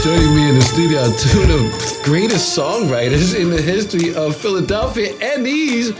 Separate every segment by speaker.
Speaker 1: Joining me in the studio are two of the greatest songwriters in the history of Philadelphia and these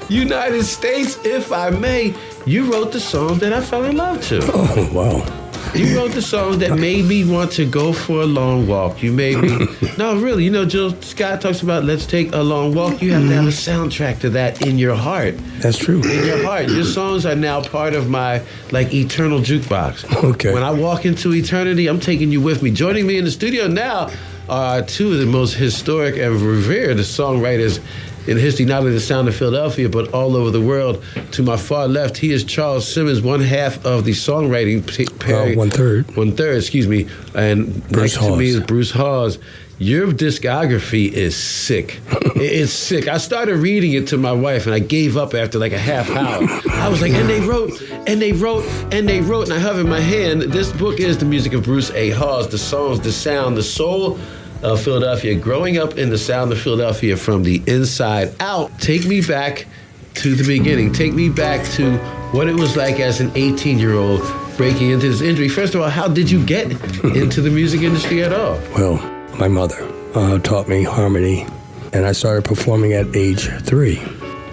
Speaker 1: United States, if I may. You wrote the songs that I fell in love to.
Speaker 2: Oh, wow.
Speaker 1: You wrote the songs that made me want to go for a long walk. You made me... No, really, you know, Jill Scott talks about let's take a long walk. You have to have a soundtrack to that in your heart.
Speaker 2: That's true.
Speaker 1: In your heart. Your songs are now part of my, eternal jukebox.
Speaker 2: Okay.
Speaker 1: When I walk into eternity, I'm taking you with me. Joining me in the studio now are two of the most historic and revered songwriters in history, not only the sound of Philadelphia, but all over the world. To my far left, he is Charles Simmons, one half of the songwriting pair.
Speaker 2: One third.
Speaker 1: One third, excuse me. And next to me is Bruce Hawes. Your discography is sick. It's sick. I started reading it to my wife, and I gave up after a half hour. I was like, and they wrote, and they wrote, and they wrote, and I have in my hand, this book is the music of Bruce A. Hawes, the songs, the sound, the soul of Philadelphia, growing up in the sound of Philadelphia from the inside out. Take me back to the beginning. Take me back to what it was like as an 18-year-old breaking into this industry. First of all, how did you get into the music industry at all?
Speaker 2: Well, my mother taught me harmony, and I started performing at age 3.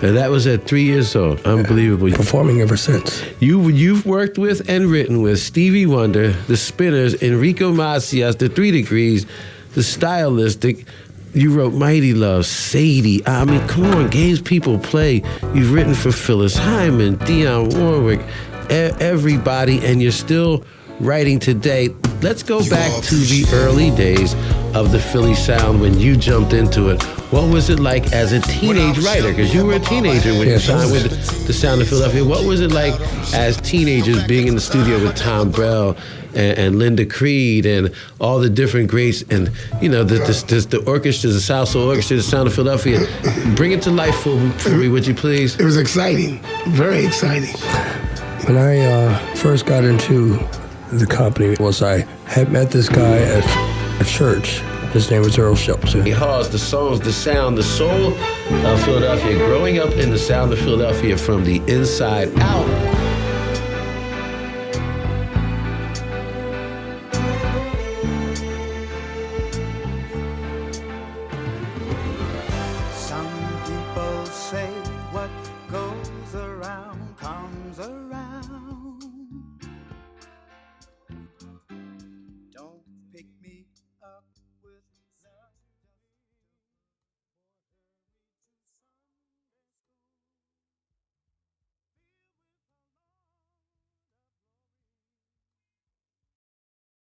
Speaker 1: And that was at 3 years old. Unbelievable.
Speaker 2: Performing ever since.
Speaker 1: You've worked with and written with Stevie Wonder, the Spinners, Enrico Macias, the 3 Degrees, the Stylistic. You wrote Mighty Love, Sadie. I mean, come on, games people play. You've written for Phyllis Hyman, Dionne Warwick, everybody, and you're still writing today. Let's go back to the early days of the Philly sound when you jumped into it. What was it like as a teenage writer? Because you were a teenager when you signed with the sound of Philadelphia. What was it like as teenagers being in the studio with Tom Bell and Linda Creed and all the different greats and, you know, the orchestras, the South Soul Orchestra, the sound of Philadelphia? Bring it to life for me, would you please?
Speaker 3: It was exciting, very exciting.
Speaker 2: When I first got into the company I had met this guy at a church. His name was Earl Shelton.
Speaker 1: Hawes, the songs, the sound, the soul of Philadelphia, growing up in the sound of Philadelphia from the inside out.